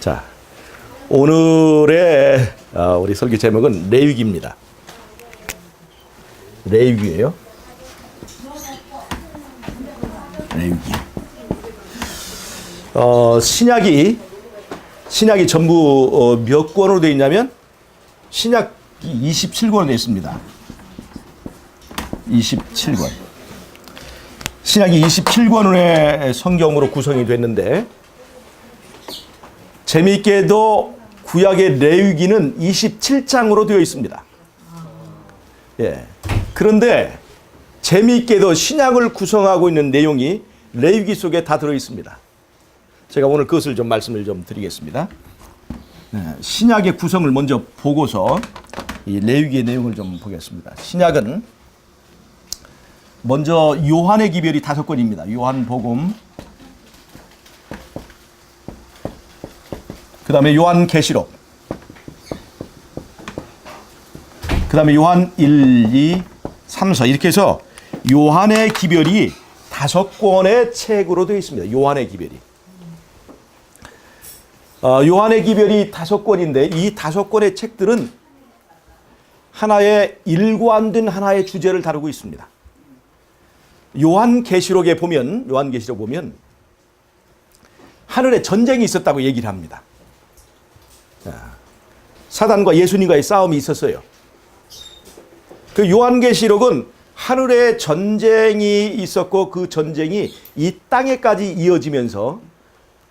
자, 오늘의 우리 설교 제목은 레위기입니다. 레위기예요. 레위기. 신약이 전부 몇 권으로 되어 있냐면 신약이 27권으로 되어 있습니다. 27권. 신약이 27권의 성경으로 구성이 됐는데 재미있게도 구약의 레위기는 27장으로 되어 있습니다. 예. 그런데 재미있게도 신약을 구성하고 있는 내용이 레위기 속에 다 들어 있습니다. 제가 오늘 그것을 좀 말씀을 좀 드리겠습니다. 신약의 구성을 먼저 보고서 이 레위기의 내용을 좀 보겠습니다. 신약은 먼저 요한의 기별이 5권입니다. 요한복음, 그 다음에 요한계시록, 그 다음에 요한 1, 2, 3, 4 이렇게 해서 요한의 기별이 5권의 책으로 되어 있습니다. 요한의 기별이. 요한의 기별이 5권인데 이 5권의 책들은 하나의 일관된 하나의 주제를 다루고 있습니다. 요한계시록 보면 하늘에 전쟁이 있었다고 얘기를 합니다. 사단과 예수님과의 싸움이 있었어요. 그 요한계시록은 하늘에 전쟁이 있었고 그 전쟁이 이 땅에까지 이어지면서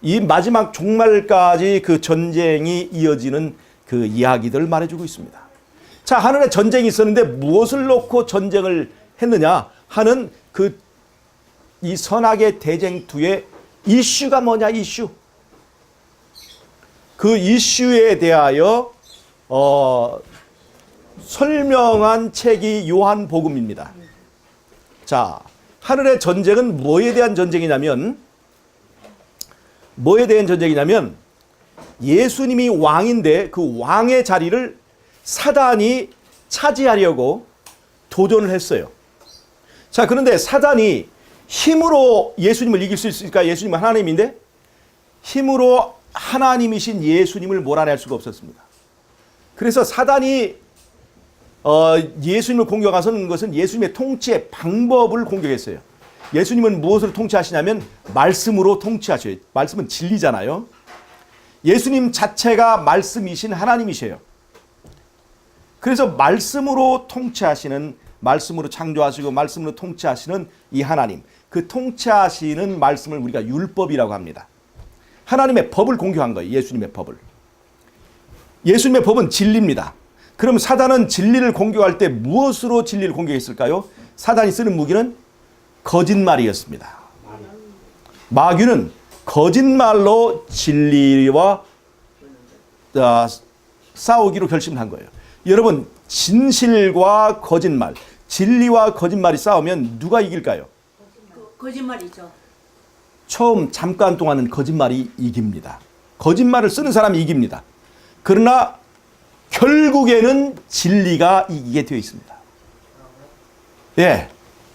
이 마지막 종말까지 그 전쟁이 이어지는 그 이야기들을 말해주고 있습니다. 자, 하늘에 전쟁이 있었는데 무엇을 놓고 전쟁을 했느냐 하는 이 선악의 대쟁투의 이슈가 뭐냐, 이슈. 그 이슈에 대하여 설명한 책이 요한복음입니다. 자, 하늘의 전쟁은 뭐에 대한 전쟁이냐면 예수님이 왕인데 그 왕의 자리를 사단이 차지하려고 도전을 했어요. 자, 그런데 사단이 힘으로 예수님을 이길 수 있을까? 예수님은 하나님인데 힘으로 하나님이신 예수님을 몰아낼 수가 없었습니다. 그래서 사단이 예수님을 공격하는 것은 예수님의 통치의 방법을 공격했어요. 예수님은 무엇으로 통치하시냐면 말씀으로 통치하셔요. 말씀은 진리잖아요. 예수님 자체가 말씀이신 하나님이셔요. 그래서 말씀으로 통치하시는, 말씀으로 창조하시고 말씀으로 통치하시는 이 하나님, 그 통치하시는 말씀을 우리가 율법이라고 합니다. 하나님의 법을 공격한 거예요. 예수님의 법을. 예수님의 법은 진리입니다. 그럼 사단은 진리를 공격할 때 무엇으로 진리를 공격했을까요? 사단이 쓰는 무기는 거짓말이었습니다. 마귀는 거짓말로 진리와 싸우기로 결심한 거예요. 여러분, 진실과 거짓말, 진리와 거짓말이 싸우면 누가 이길까요? 거짓말이죠. 처음 잠깐 동안은 거짓말이 이깁니다. 거짓말을 쓰는 사람이 이깁니다. 그러나 결국에는 진리가 이기게 되어 있습니다. 예,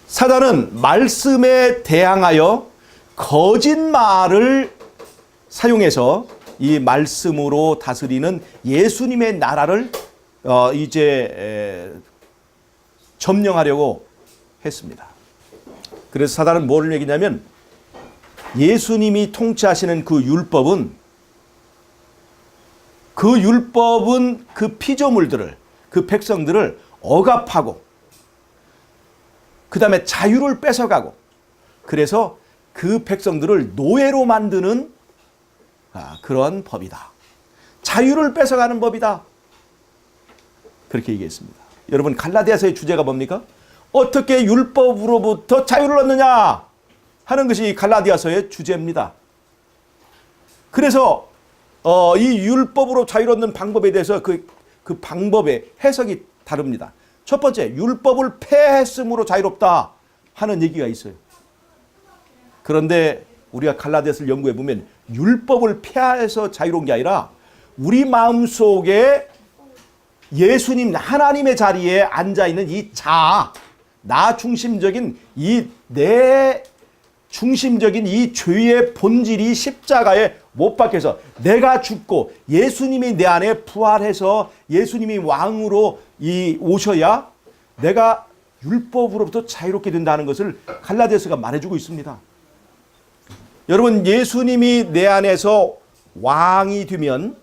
사단은 말씀에 대항하여 거짓말을 사용해서 이 말씀으로 다스리는 예수님의 나라를 점령하려고 했습니다. 그래서 사단은 뭐를 얘기냐면 예수님이 통치하시는 그 율법은 그 피조물들을, 그 백성들을 억압하고 그 다음에 자유를 뺏어가고 그래서 그 백성들을 노예로 만드는 그런 법이다. 자유를 뺏어가는 법이다. 그렇게 얘기했습니다. 여러분, 갈라디아서의 주제가 뭡니까? 어떻게 율법으로부터 자유를 얻느냐 하는 것이 갈라디아서의 주제입니다. 그래서 이 율법으로 자유를 얻는 방법에 대해서 그 방법의 해석이 다릅니다. 첫 번째, 율법을 폐했으므로 자유롭다 하는 얘기가 있어요. 그런데 우리가 갈라디아서를 연구해 보면 율법을 폐해서 자유로운 게 아니라 우리 마음속에 예수님 하나님의 자리에 앉아있는 이 자아, 나 중심적인 내 중심적인 이 죄의 본질이 십자가에 못 박혀서 내가 죽고 예수님이 내 안에 부활해서 예수님이 왕으로 오셔야 내가 율법으로부터 자유롭게 된다는 것을 갈라디아서가 말해주고 있습니다. 여러분, 예수님이 내 안에서 왕이 되면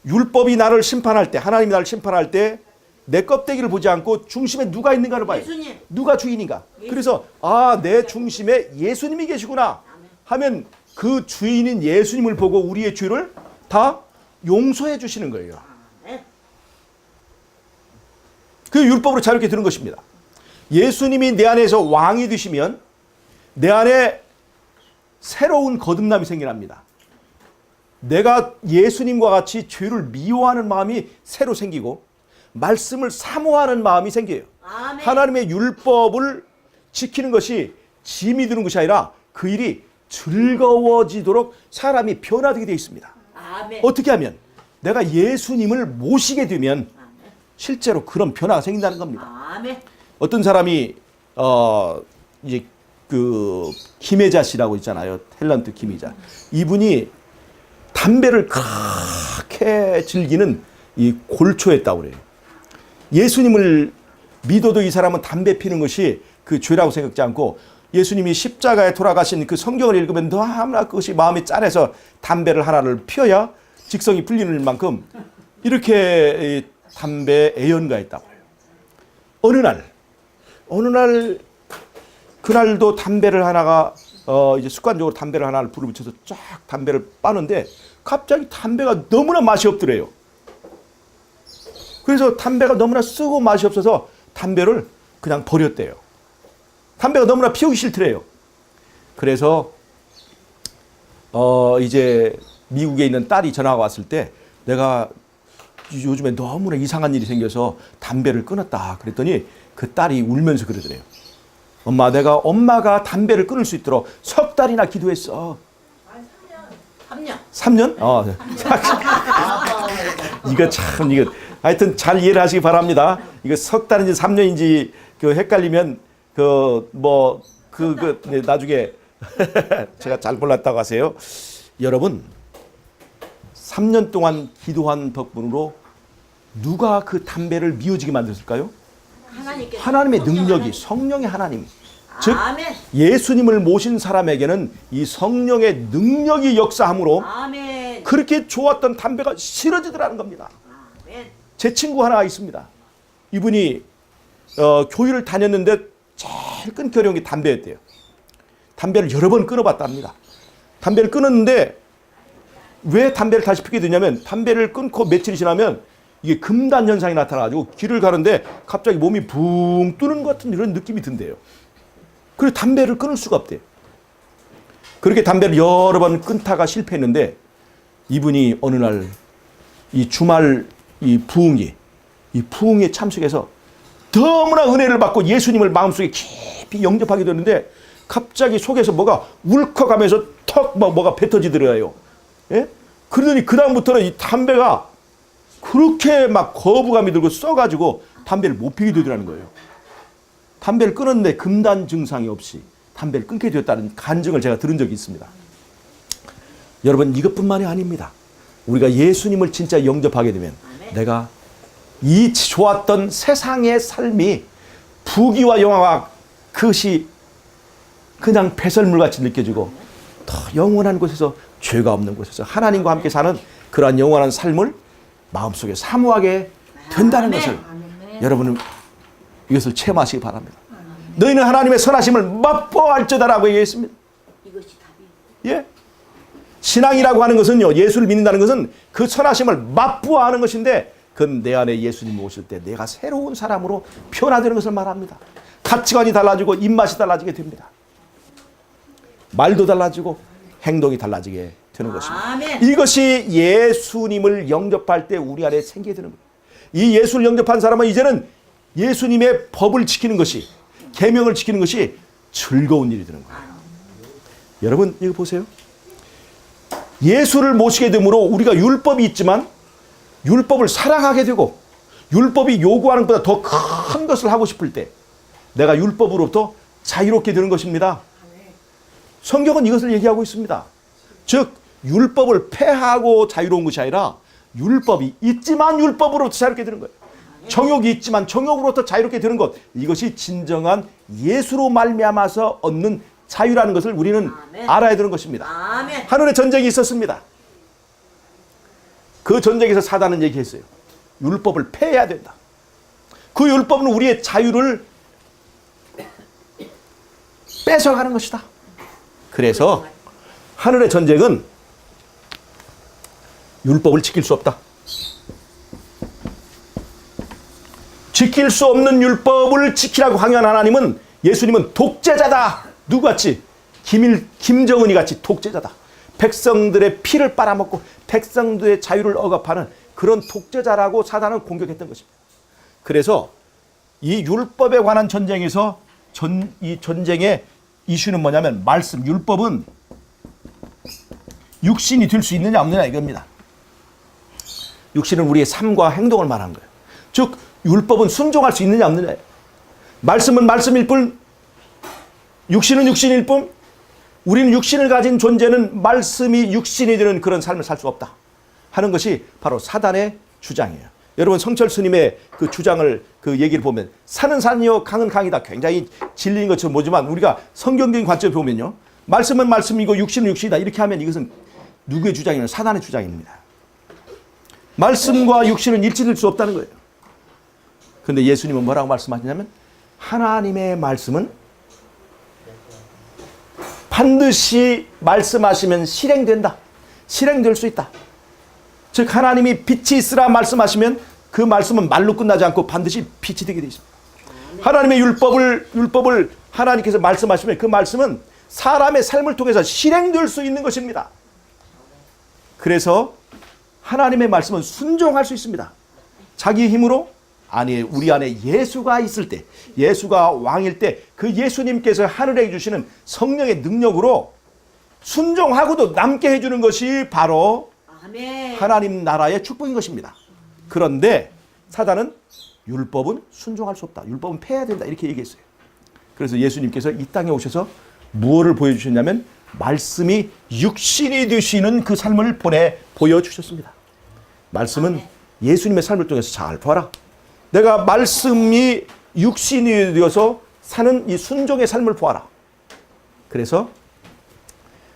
율법이 나를 심판할 때, 하나님이 나를 심판할 때 내 껍데기를 보지 않고 중심에 누가 있는가를 봐요. 예수님. 누가 주인인가. 예수님. 그래서 내 중심에 예수님이 계시구나 하면 그 주인인 예수님을 보고 우리의 죄를 다 용서해 주시는 거예요. 그 율법으로 자유롭게 되는 것입니다. 예수님이 내 안에서 왕이 되시면 내 안에 새로운 거듭남이 생겨납니다. 내가 예수님과 같이 죄를 미워하는 마음이 새로 생기고 말씀을 사모하는 마음이 생겨요. 아멘. 하나님의 율법을 지키는 것이 짐이 드는 것이 아니라 그 일이 즐거워지도록 사람이 변화되게 되어 있습니다. 아멘. 어떻게 하면 내가 예수님을 모시게 되면 실제로 그런 변화가 생긴다는 겁니다. 아멘. 어떤 사람이 이제 그 김혜자 씨라고 있잖아요. 탤런트 김혜자. 이분이 담배를 그렇게 즐기는 이 골초였다고 그래요. 예수님을 믿어도 이 사람은 담배 피는 것이 그 죄라고 생각지 않고 예수님이 십자가에 돌아가신 그 성경을 읽으면 너무나 그것이 마음이 짠해서 담배를 하나를 피워야 직성이 풀리는 만큼 이렇게 담배 애연가했다고 해요. 어느 날 그날도 담배를 하나가 이제 습관적으로 담배를 하나를 불을 붙여서 쫙 담배를 빠는데 갑자기 담배가 너무나 맛이 없더래요. 그래서 담배가 너무나 쓰고 맛이 없어서 담배를 그냥 버렸대요. 담배가 너무나 피우기 싫더래요. 그래서 이제 미국에 있는 딸이 전화가 왔을 때 내가 요즘에 너무나 이상한 일이 생겨서 담배를 끊었다. 그랬더니 그 딸이 울면서 그러더래요. 엄마, 내가 엄마가 담배를 끊을 수 있도록 석 달이나 기도했어. 3년. 3년? 이거 참, 이거 하여튼 잘 이해를 하시기 바랍니다. 이거 석 달인지 3년인지 그 헷갈리면 네, 나중에 제가 잘 몰랐다고 하세요. 여러분, 3년 동안 기도한 덕분으로 누가 그 담배를 미워지게 만들었을까요? 하나님의 능력이, 성령의 하나님. 즉 아멘. 예수님을 모신 사람에게는 이 성령의 능력이 역사함으로 아멘. 그렇게 좋았던 담배가 싫어지더라는 겁니다. 아멘. 제 친구 하나 있습니다. 이분이 교회를 다녔는데 제일 끊기 어려운 게 담배였대요. 담배를 여러 번 끊어봤답니다. 담배를 끊었는데 왜 담배를 다시 피게 되냐면 담배를 끊고 며칠이 지나면 이게 금단 현상이 나타나가지고 길을 가는데 갑자기 몸이 붕 뜨는 것 같은 이런 느낌이 든대요. 그래서 담배를 끊을 수가 없대요. 그렇게 담배를 여러 번 끊다가 실패했는데 이분이 어느 날 이 주말 이 부흥에 참석해서 너무나 은혜를 받고 예수님을 마음속에 깊이 영접하게 되는데 갑자기 속에서 뭐가 울컥하면서 턱 뭐가 뱉어지더래요. 예? 그러더니 그 다음부터는 이 담배가 그렇게 막 거부감이 들고 써가지고 담배를 못 피게 되더라는 거예요. 담배를 끊었는데 금단 증상이 없이 담배를 끊게 되었다는 간증을 제가 들은 적이 있습니다. 여러분, 이것뿐만이 아닙니다. 우리가 예수님을 진짜 영접하게 되면 내가 이 좋았던 세상의 삶이 부귀와 영화와 그것이 그냥 배설물같이 느껴지고 더 영원한 곳에서 죄가 없는 곳에서 하나님과 함께 사는 그러한 영원한 삶을 마음속에 사모하게 된다는 것을 여러분은 이것을 체험하시기 바랍니다. 너희는 하나님의 선하심을 맛보할지어다라고 얘기했습니다. 이것이 답이에요. 예? 신앙이라고 하는 것은요, 예수를 믿는다는 것은 그 선하심을 맛보아하는 것인데 그건 내 안에 예수님이 오실 때 내가 새로운 사람으로 변화되는 것을 말합니다. 가치관이 달라지고 입맛이 달라지게 됩니다. 말도 달라지고 행동이 달라지게 되는 것입니다. 아멘. 이것이 예수님을 영접할 때 우리 안에 생기게 되는 거예요. 이 예수를 영접한 사람은 이제는 예수님의 법을 지키는 것이, 계명을 지키는 것이 즐거운 일이 되는 거예요. 여러분, 이거 보세요. 예수를 모시게 되므로 우리가 율법이 있지만 율법을 사랑하게 되고 율법이 요구하는 것보다 더 큰 것을 하고 싶을 때 내가 율법으로부터 자유롭게 되는 것입니다. 성경은 이것을 얘기하고 있습니다. 즉 율법을 폐하고 자유로운 것이 아니라 율법이 있지만 율법으로부터 자유롭게 되는 거예요. 정욕이 있지만 정욕으로부터 자유롭게 되는 것, 이것이 진정한 예수로 말미암아서 얻는 자유라는 것을 우리는 아멘. 알아야 되는 것입니다. 아멘. 하늘에 전쟁이 있었습니다. 그 전쟁에서 사단은 얘기했어요. 율법을 폐해야 된다. 그 율법은 우리의 자유를 뺏어가는 것이다. 그래서 하늘의 전쟁은 율법을 지킬 수 없다. 지킬 수 없는 율법을 지키라고 강요한 하나님은, 예수님은 독재자다. 누구같이? 김정은이 같이 독재자다. 백성들의 피를 빨아먹고 백성들의 자유를 억압하는 그런 독재자라고 사단은 공격했던 것입니다. 그래서 이 율법에 관한 전쟁에서 이 전쟁의 이슈는 뭐냐면, 말씀, 율법은 육신이 될 수 있느냐 없느냐 이겁니다. 육신은 우리의 삶과 행동을 말하는 거예요. 즉 율법은 순종할 수 있느냐 없느냐. 말씀은 말씀일 뿐, 육신은 육신일 뿐, 우리는 육신을 가진 존재는 말씀이 육신이 되는 그런 삶을 살 수 없다 하는 것이 바로 사단의 주장이에요. 여러분 성철 스님의 그 주장을, 그 얘기를 보면 산은 산이요 강은 강이다, 굉장히 진리인 것처럼 보지만 우리가 성경적인 관점을 보면요, 말씀은 말씀이고 육신은 육신이다 이렇게 하면 이것은 누구의 주장이냐면 사단의 주장입니다. 말씀과 육신은 일치될 수 없다는 거예요. 그런데 예수님은 뭐라고 말씀하시냐면, 하나님의 말씀은 반드시 말씀하시면 실행된다. 실행될 수 있다. 즉 하나님이 빛이 있으라 말씀하시면 그 말씀은 말로 끝나지 않고 반드시 빛이 되게 되어 있습니다. 하나님의 율법을 하나님께서 말씀하시면 그 말씀은 사람의 삶을 통해서 실행될 수 있는 것입니다. 그래서 하나님의 말씀은 순종할 수 있습니다. 자기 힘으로? 아니, 우리 안에 예수가 있을 때, 예수가 왕일 때 그 예수님께서 하늘에 주시는 성령의 능력으로 순종하고도 남게 해주는 것이 바로 아멘. 하나님 나라의 축복인 것입니다. 그런데 사단은 율법은 순종할 수 없다. 율법은 폐해야 된다. 이렇게 얘기했어요. 그래서 예수님께서 이 땅에 오셔서 무엇을 보여주셨냐면, 말씀이 육신이 되시는 그 삶을 보여주셨습니다. 말씀은 예수님의 삶을 통해서 잘 봐라. 내가 말씀이 육신이 되어서 사는 이 순종의 삶을 보아라. 그래서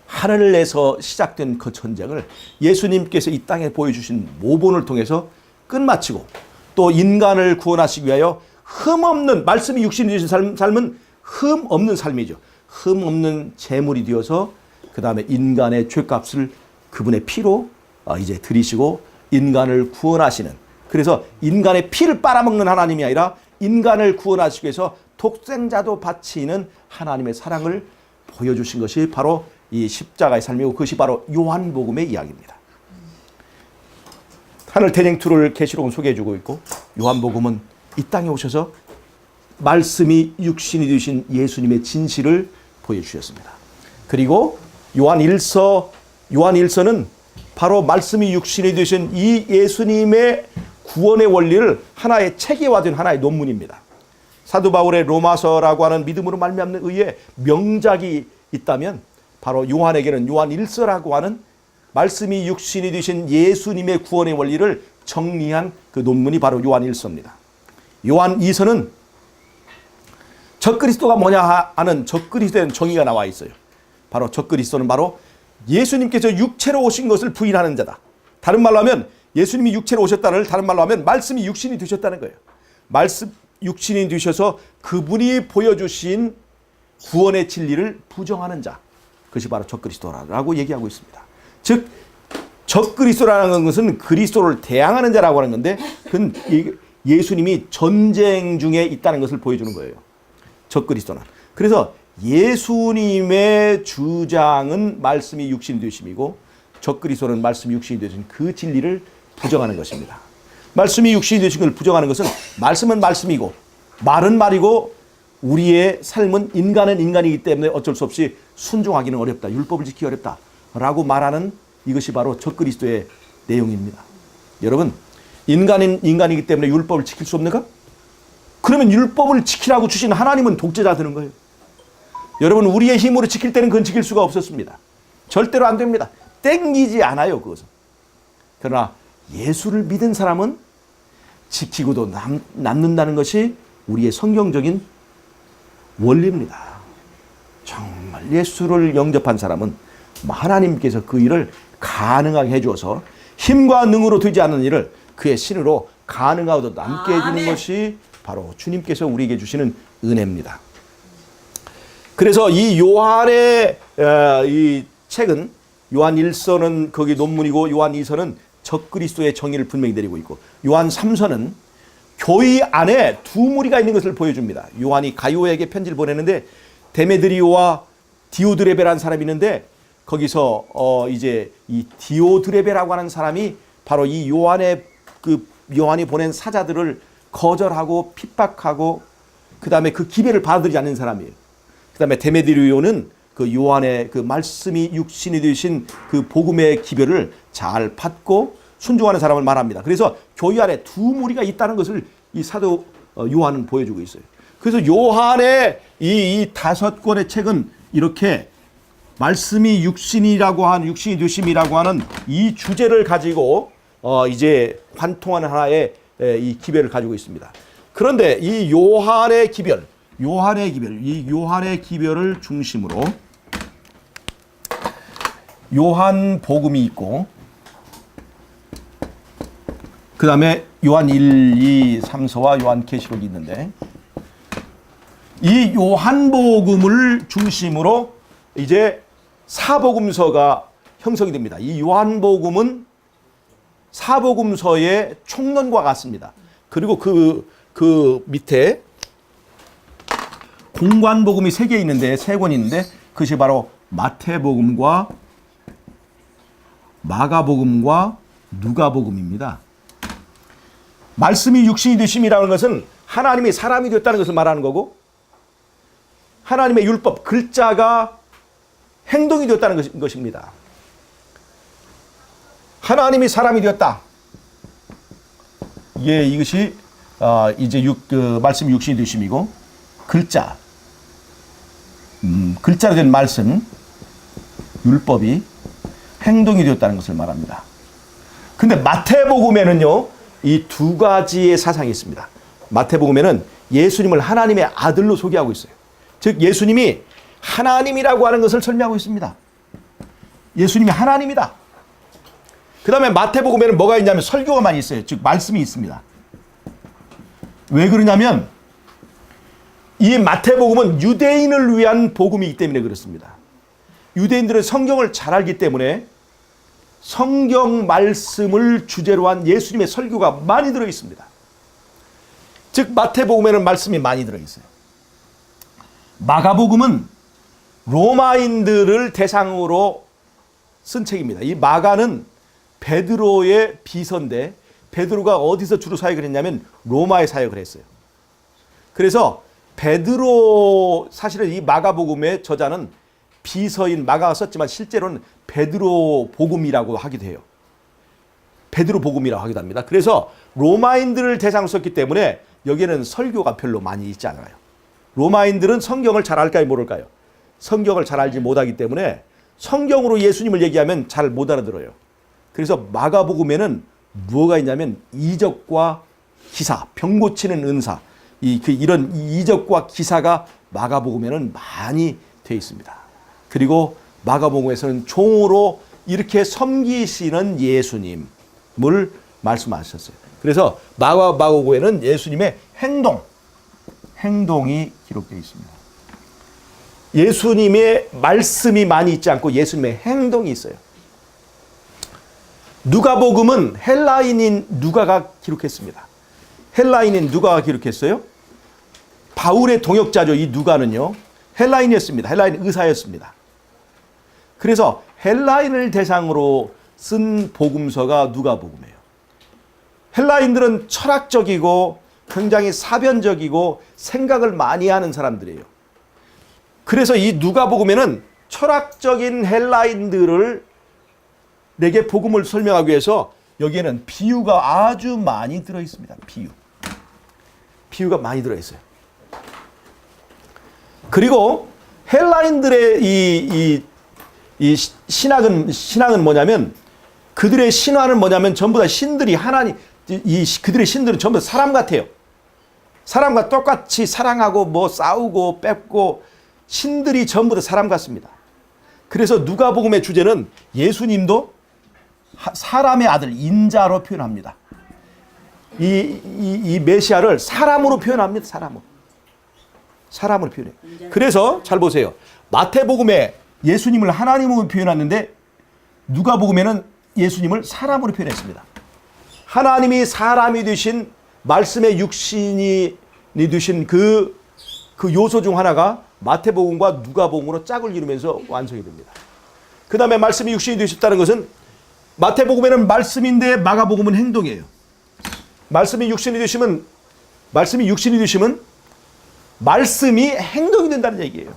하늘에서 시작된 그 전쟁을 예수님께서 이 땅에 보여주신 모본을 통해서 끝마치고, 또 인간을 구원하시기 위하여 흠없는, 말씀이 육신이 되신 삶은 흠없는 삶이죠. 흠없는 제물이 되어서 그 다음에 인간의 죄값을 그분의 피로 이제 들이시고 인간을 구원하시는, 그래서 인간의 피를 빨아먹는 하나님이 아니라 인간을 구원하시기 위해서 독생자도 바치는 하나님의 사랑을 보여주신 것이 바로 이 십자가의 삶이고, 그것이 바로 요한복음의 이야기입니다. 하늘 태닝2를 계시록은 소개해주고 있고, 요한복음은 이 땅에 오셔서 말씀이 육신이 되신 예수님의 진실을 보여주셨습니다. 그리고 요한일서는 바로 말씀이 육신이 되신 이 예수님의 구원의 원리를 하나의 체계화된 하나의 논문입니다. 사도 바울의 로마서라고 하는 믿음으로 말미암는 의에 명작이 있다면 바로 요한에게는 요한일서라고 하는 말씀이 육신이 되신 예수님의 구원의 원리를 정리한 그 논문이 바로 요한일서입니다. 요한이서는 적그리스도가 뭐냐 하는 적그리스도에 대한 정의가 나와 있어요. 바로 적그리스도는 바로 예수님께서 육체로 오신 것을 부인하는 자다. 다른 말로 하면 예수님이 육체로 오셨다는, 다른 말로 하면 말씀이 육신이 되셨다는 거예요. 말씀 육신이 되셔서 그분이 보여주신 구원의 진리를 부정하는 자, 그것이 바로 적그리스도라고 얘기하고 있습니다. 즉 적그리스도라는 것은 그리스도를 대항하는 자라고 하는 건데, 그건 예수님이 전쟁 중에 있다는 것을 보여주는 거예요. 적그리스도는. 그래서 예수님의 주장은 말씀이 육신이 되심이고, 적그리스도는 말씀이 육신이 되신 그 진리를 부정하는 것입니다. 말씀이 육신이 되신 걸 부정하는 것은, 말씀은 말씀이고 말은 말이고 우리의 삶은 인간은 인간이기 때문에 어쩔 수 없이 순종하기는 어렵다, 율법을 지키기 어렵다라고 말하는 이것이 바로 적그리스도의 내용입니다. 여러분, 인간은 인간이기 때문에 율법을 지킬 수 없는가? 그러면 율법을 지키라고 주신 하나님은 독재자 되는 거예요. 여러분, 우리의 힘으로 지킬 때는 그건 지킬 수가 없었습니다. 절대로 안 됩니다. 땡기지 않아요, 그것은. 그러나 예수를 믿은 사람은 지키고도 남는다는 것이 우리의 성경적인 원리입니다. 정말 예수를 영접한 사람은 하나님께서 그 일을 가능하게 해주어서 힘과 능으로 되지 않는 일을 그의 신으로 가능하고도 남게 해주는 것이 바로 주님께서 우리에게 주시는 은혜입니다. 그래서 이 요한의 이 책은 요한 1서는 거기 논문이고 요한 2서는 적그리스도의 정의를 분명히 내리고 있고 요한 3서는 교회 안에 두 무리가 있는 것을 보여줍니다. 요한이 가요에게 편지를 보내는데 데메드리오와 디오드레베라는 사람이 있는데 거기서 이제 이 디오드레베라고 하는 사람이 바로 이 요한이 보낸 사자들을 거절하고 핍박하고 그 다음에 그 기별을 받아들이지 않는 사람이에요. 그 다음에 데메드리오는 그 요한의 그 말씀이 육신이 되신 그 복음의 기별을 잘 받고 순종하는 사람을 말합니다. 그래서 교회 안에 두 무리가 있다는 것을 이 사도 요한은 보여주고 있어요. 그래서 요한의 이 5권의 책은 이렇게 말씀이 육신이 되심이라고 하는 이 주제를 가지고 이제 관통하는 하나의 이 기별을 가지고 있습니다. 그런데 이 요한의 기별을 중심으로 요한 복음이 있고 그 다음에 요한 1, 2, 3서와 요한 계시록이 있는데 이 요한 복음을 중심으로 이제 사복음서가 형성이 됩니다. 이 요한 복음은 사복음서의 총론과 같습니다. 그리고 그 밑에 공관복음이 3개 있는데 3권 있는데 그것이 바로 마태복음과 마가복음과 누가복음입니다. 말씀이 육신이 되심이라는 것은 하나님이 사람이 되었다는 것을 말하는 거고 하나님의 율법 글자가 행동이 되었다는 것입니다. 하나님이 사람이 되었다. 예, 이것이 이제 말씀이 육신이 되심이고 글자로 된 말씀 율법이 행동이 되었다는 것을 말합니다. 근데 마태복음에는요, 이 두 가지의 사상이 있습니다. 마태복음에는 예수님을 하나님의 아들로 소개하고 있어요. 즉 예수님이 하나님이라고 하는 것을 설명하고 있습니다. 예수님이 하나님이다. 그 다음에 마태복음에는 뭐가 있냐면 설교가 많이 있어요. 즉 말씀이 있습니다. 왜 그러냐면 이 마태복음은 유대인을 위한 복음이기 때문에 그렇습니다. 유대인들은 성경을 잘 알기 때문에 성경 말씀을 주제로 한 예수님의 설교가 많이 들어있습니다. 즉 마태복음에는 말씀이 많이 들어있어요. 마가복음은 로마인들을 대상으로 쓴 책입니다. 이 마가는 베드로의 비서인데 베드로가 어디서 주로 사역을 했냐면 로마에 사역을 했어요. 그래서 베드로 사실은 이 마가복음의 저자는 비서인 마가가 썼지만 실제로는 베드로 복음이라고 하기도 해요. 베드로 복음이라고 하기도 합니다. 그래서 로마인들을 대상으로 썼기 때문에 여기에는 설교가 별로 많이 있지 않아요. 로마인들은 성경을 잘 알까요, 모를까요? 성경을 잘 알지 못하기 때문에 성경으로 예수님을 얘기하면 잘 못 알아들어요. 그래서 마가복음에는 뭐가 있냐면 이적과 기사, 병 고치는 은사, 이런 이적과 기사가 마가복음에는 많이 되어 있습니다. 그리고 마가복음에서는 종으로 이렇게 섬기시는 예수님을 말씀하셨어요. 그래서 마가복음에는 예수님의 행동이 기록되어 있습니다. 예수님의 말씀이 많이 있지 않고 예수님의 행동이 있어요. 누가복음은 헬라인인 누가가 기록했습니다. 헬라인인 누가가 기록했어요. 바울의 동역자죠. 이 누가는요. 헬라인이었습니다. 헬라인 의사였습니다. 그래서 헬라인을 대상으로 쓴 복음서가 누가복음이에요. 헬라인들은 철학적이고 굉장히 사변적이고 생각을 많이 하는 사람들이에요. 그래서 이 누가복음에는 철학적인 헬라인들을 내게 복음을 설명하기 위해서 여기에는 비유가 아주 많이 들어 있습니다. 비유가 많이 들어 있어요. 그리고 헬라인들의 이 신앙은 뭐냐면 그들의 신화는 뭐냐면 전부 다 신들이 하나님 그들의 신들은 전부 다 사람 같아요. 사람과 똑같이 사랑하고 뭐 싸우고 뺏고 신들이 전부 다 사람 같습니다. 그래서 누가복음의 주제는 예수님도 사람의 아들 인자로 표현합니다. 이 메시아를 사람으로 표현합니다. 사람으로 표현해요. 그래서 잘 보세요. 마태복음에 예수님을 하나님으로 표현했는데 누가복음에는 예수님을 사람으로 표현했습니다. 하나님이 사람이 되신 말씀의 육신이 되신 그 요소 중 하나가 마태복음과 누가복음으로 짝을 이루면서 완성이 됩니다. 그 다음에 말씀이 육신이 되셨다는 것은 마태복음에는 말씀인데 마가복음은 행동이에요. 말씀이 육신이 되시면 말씀이 행동이 된다는 얘기예요.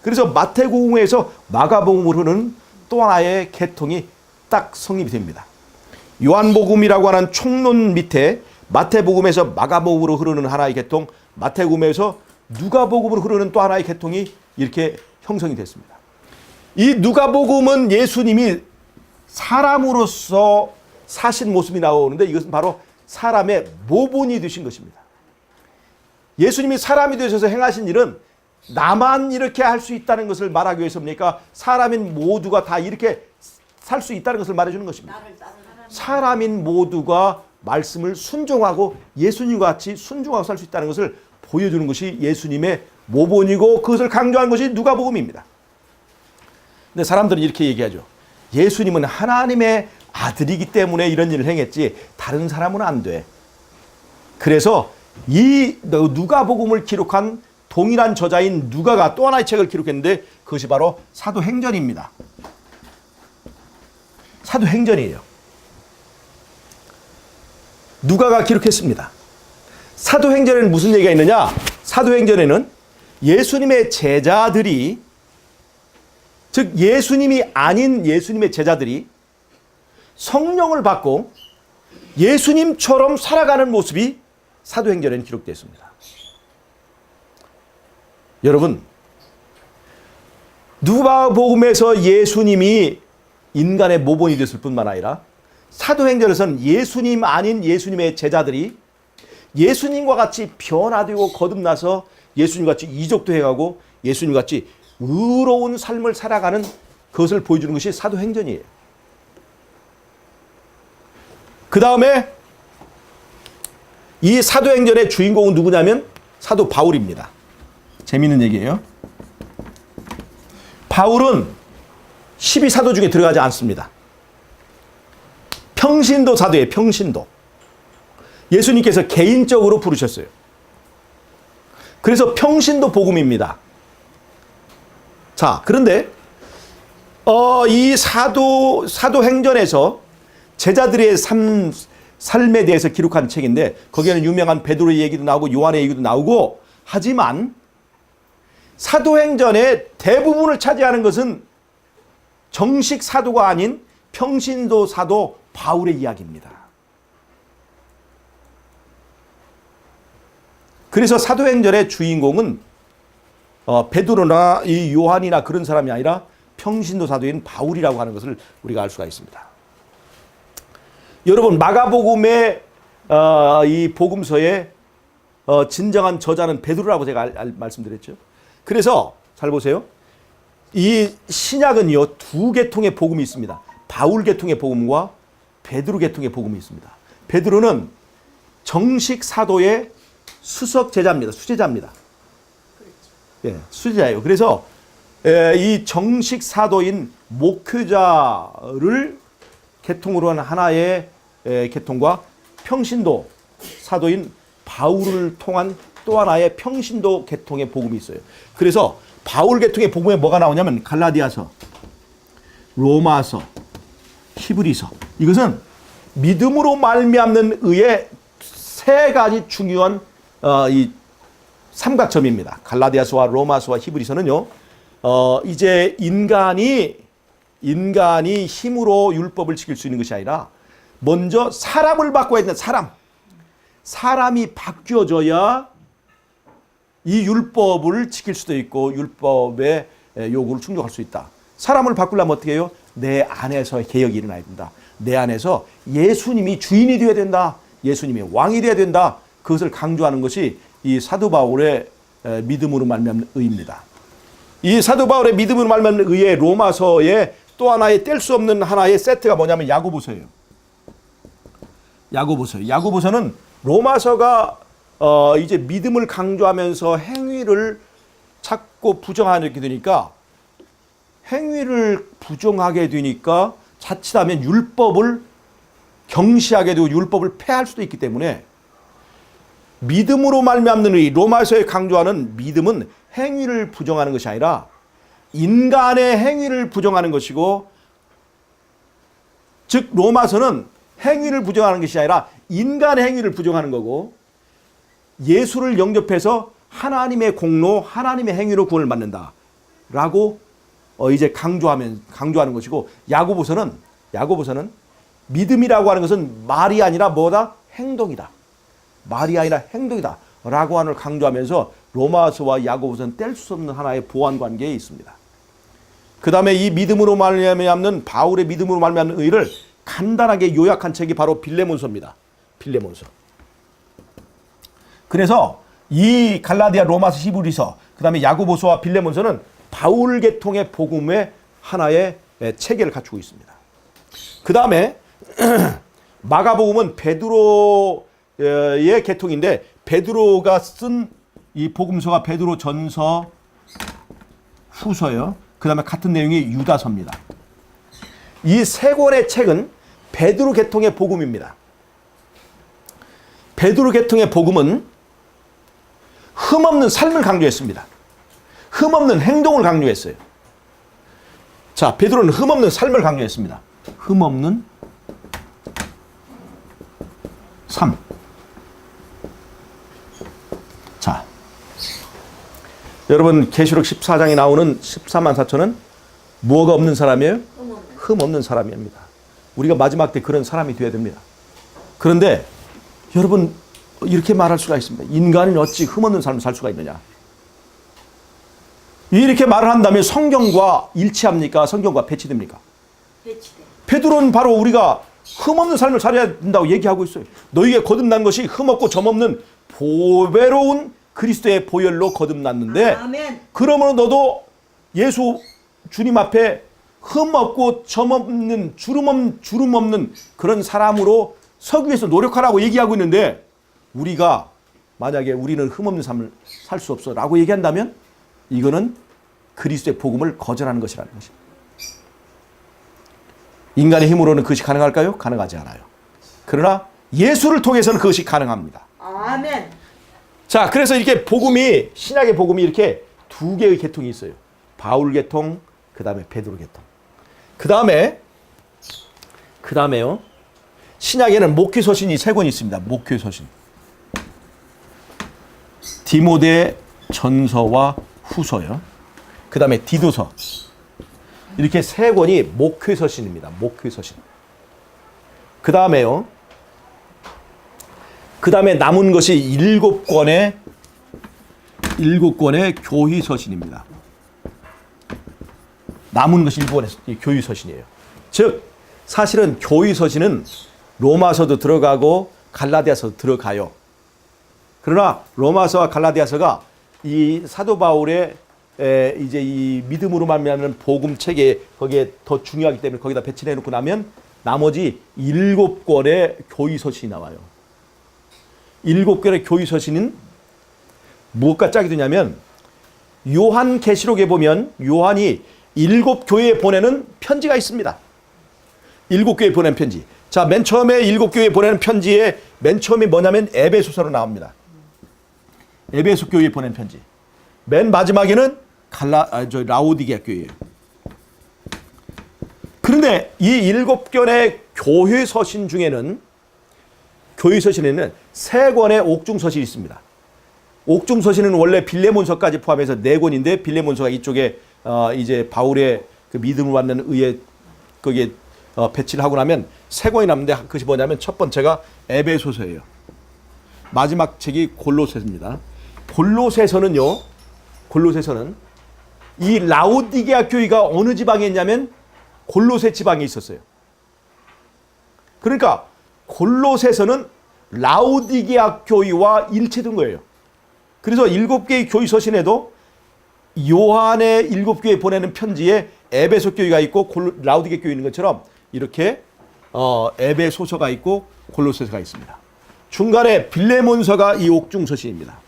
그래서 마태복음에서 마가복음으로는 또 하나의 계통이 딱 성립이 됩니다. 요한복음이라고 하는 총론 밑에 마태복음에서 마가복음으로 흐르는 하나의 계통, 마태복음에서 누가복음으로 흐르는 또 하나의 계통이 이렇게 형성이 됐습니다. 이 누가복음은 예수님이 사람으로서 사신 모습이 나오는데 이것은 바로 사람의 모본이 되신 것입니다. 예수님이 사람이 되셔서 행하신 일은 나만 이렇게 할 수 있다는 것을 말하기 위해서입니까? 사람인 모두가 다 이렇게 살 수 있다는 것을 말해주는 것입니다. 사람인 모두가 말씀을 순종하고 예수님과 같이 순종하고 살 수 있다는 것을 보여주는 것이 예수님의 모본이고 그것을 강조한 것이 누가복음입니다. 근데 사람들은 이렇게 얘기하죠. 예수님은 하나님의 아들이기 때문에 이런 일을 행했지 다른 사람은 안 돼. 그래서 이 누가복음을 기록한 동일한 저자인 누가가 또 하나의 책을 기록했는데 그것이 바로 사도행전입니다. 사도행전이에요. 누가가 기록했습니다. 사도행전에는 무슨 얘기가 있느냐? 사도행전에는 예수님의 제자들이, 즉 예수님이 아닌 예수님의 제자들이 성령을 받고 예수님처럼 살아가는 모습이 사도행전에는 기록되어 있습니다. 여러분, 누가복음에서 예수님이 인간의 모본이 됐을 뿐만 아니라 사도행전에서는 예수님 아닌 예수님의 제자들이 예수님과 같이 변화되고 거듭나서 예수님같이 이적도 해가고 예수님같이 의로운 삶을 살아가는 그것을 보여주는 것이 사도행전이에요. 그 다음에 이 사도행전의 주인공은 누구냐면 사도 바울입니다. 재미있는 얘기예요. 바울은 12사도 중에 들어가지 않습니다. 평신도 사도예요. 평신도. 예수님께서 개인적으로 부르셨어요. 그래서 평신도 복음입니다. 자, 그런데 이 사도행전에서 제자들의 삶에 대해서 기록한 책인데 거기에는 유명한 베드로의 얘기도 나오고 요한의 얘기도 나오고 하지만 사도행전의 대부분을 차지하는 것은 정식 사도가 아닌 평신도 사도 바울의 이야기입니다. 그래서 사도행전의 주인공은 베드로나 이 요한이나 그런 사람이 아니라 평신도 사도인 바울이라고 하는 것을 우리가 알 수가 있습니다. 여러분, 마가복음의 이 복음서의 진정한 저자는 베드로라고 제가 말씀드렸죠. 그래서 잘 보세요. 이 신약은요, 두 계통의 복음이 있습니다. 바울 계통의 복음과 베드로 계통의 복음이 있습니다. 베드로는 정식 사도의 수석 제자입니다. 수제자입니다. 예, 수제자예요. 그래서 이 정식 사도인 목회자를 계통으로 한 하나의 계통과 평신도 사도인 바울을 통한 또 하나의 평신도 계통의 복음이 있어요. 그래서 바울 계통의 복음에 뭐가 나오냐면 갈라디아서, 로마서, 히브리서. 이것은 믿음으로 말미암는 의의 세 가지 중요한 이 삼각점입니다. 갈라디아서와 로마서와 히브리서는요. 이제 인간이 힘으로 율법을 지킬 수 있는 것이 아니라 먼저 사람을 바꿔야 된다. 사람이 바뀌어져야 이 율법을 지킬 수도 있고 율법의 요구를 충족할 수 있다. 사람을 바꾸려면 어떻게 해요? 내 안에서 개혁이 일어나야 된다. 내 안에서 예수님이 주인이 되어야 된다. 예수님이 왕이 되어야 된다. 그것을 강조하는 것이 이 사도 바울의 믿음으로 말미암는 의입니다. 이 사도 바울의 믿음으로 말미암는 의의 로마서의 또 하나의 뗄 수 없는 하나의 세트가 뭐냐면 야고보서예요. 야고보서는 로마서가 이제 믿음을 강조하면서 행위를 자꾸 부정하게 되니까 자칫하면 율법을 경시하게 되고 율법을 폐할 수도 있기 때문에 믿음으로 말미암는 의, 로마서에 강조하는 믿음은 행위를 부정하는 것이 아니라 인간의 행위를 부정하는 것이고, 즉 로마서는 행위를 부정하는 것이 아니라 인간의 행위를 부정하는 거고, 예수를 영접해서 하나님의 공로, 하나님의 행위로 구원을 받는다라고 이제 강조하는 것이고, 야고보서는 믿음이라고 하는 것은 말이 아니라 뭐다? 행동이다. 말이 아니라 행동이다 라고 하는 걸 강조하면서 로마서와 야고보서는 뗄 수 없는 하나의 보완 관계에 있습니다. 그 다음에 이 믿음으로 말미암는 바울의 믿음으로 말미암는 의를 간단하게 요약한 책이 바로 빌레몬서입니다. 빌레몬서. 그래서 이 갈라디아, 로마서, 히브리서, 그 다음에 야고보서와 빌레몬서는 바울 계통의 복음의 하나의 체계를 갖추고 있습니다. 그 다음에 마가복음은 베드로의 계통인데, 베드로가 쓴 이 복음서가 베드로 전서, 후서요. 그 다음에 같은 내용이 유다서입니다. 이 세 권의 책은 베드로 계통의 복음입니다. 베드로 계통의 복음은 흠없는 삶을 강조했습니다. 흠없는 행동을 강조했어요. 자, 베드로는 흠없는 삶을 강조했습니다. 흠없는 삶. 자, 여러분 계시록 14장에 나오는 14만 4천은 뭐가 없는 사람이에요? 흠없는 사람입니다. 우리가 마지막 때 그런 사람이 되어야 됩니다. 그런데 여러분 이렇게 말할 수가 있습니다. 인간은 어찌 흠없는 삶을 살 수가 있느냐. 이렇게 말을 한다면 성경과 일치합니까? 성경과 배치됩니까? 배치돼. 베드로는 바로 우리가 흠없는 삶을 살아야 된다고 얘기하고 있어요. 너희에게 거듭난 것이 흠없고 점없는 보배로운 그리스도의 보혈로 거듭났는데, 아멘. 그러므로 너도 예수 주님 앞에 흠없고 점없는 주름 없는 그런 사람으로 서기 위해서 노력하라고 얘기하고 있는데, 우리가 만약에 우리는 흠없는 삶을 살 수 없어 라고 얘기한다면 이거는 그리스도의 복음을 거절하는 것이라는 것입니다. 인간의 힘으로는 그것이 가능할까요? 가능하지 않아요. 그러나 예수를 통해서는 그것이 가능합니다. 아멘. 자, 그래서 이렇게 복음이, 신약의 복음이 이렇게 두 개의 계통이 있어요. 바울 계통, 그 다음에 베드로 계통. 그 다음에요. 신약에는 목회서신이 세 권이 있습니다. 목회서신. 디모데 전서와 후서요. 그 다음에 디도서. 이렇게 세 권이 목회서신입니다. 목회서신. 그 다음에 남은 것이 7권의 교휘서신입니다. 남은 것이 7권의 교휘서신이에요. 즉 사실은 교휘서신은 로마서도 들어가고 갈라디아서도 들어가요. 그러나 로마서와 갈라디아서가 이 사도 바울의 이제 이 믿음으로 말미암는 복음 체계, 거기에 더 중요하기 때문에 거기다 배치해 놓고 나면 나머지 7권의 교휘서신이 나와요. 7권의 교휘서신은 무엇과 짝이 되냐면, 요한계시록에 보면 요한이 7교회에 보내는 편지가 있습니다. 7교회에 보내는 편지. 자, 맨 처음에 7교회에 보내는 편지에 맨 처음이 뭐냐면 에베소서로 나옵니다. 에베소 교회에 보낸 편지. 맨 마지막에는 라오디게아 교회예요. 그런데 이 7권의 교회서신 중에는, 교회서신에는 3권의 옥중서신이 있습니다. 옥중서신은 원래 빌레몬서까지 포함해서 4권인데, 빌레몬서가 이쪽에 이제 바울의 그 믿음을 받는 의에 거기에 배치를 하고 나면 3권이 남는데, 그것이 뭐냐면 첫 번째가 에베소서예요. 마지막 책이 골로새입니다. 골로새서는 이 라오디게아 교회가 어느 지방에 있냐면 골로새 지방에 있었어요. 그러니까 골로새서는 라오디게아 교회와 일치된 거예요. 그래서 7개의 교회 서신에도 요한의 7교회에 보내는 편지에 에베소 교회가 있고 라오디게아 교회 있는 것처럼 이렇게 에베소서가 있고 골로새서가 있습니다. 중간에 빌레몬서가 이 옥중 서신입니다.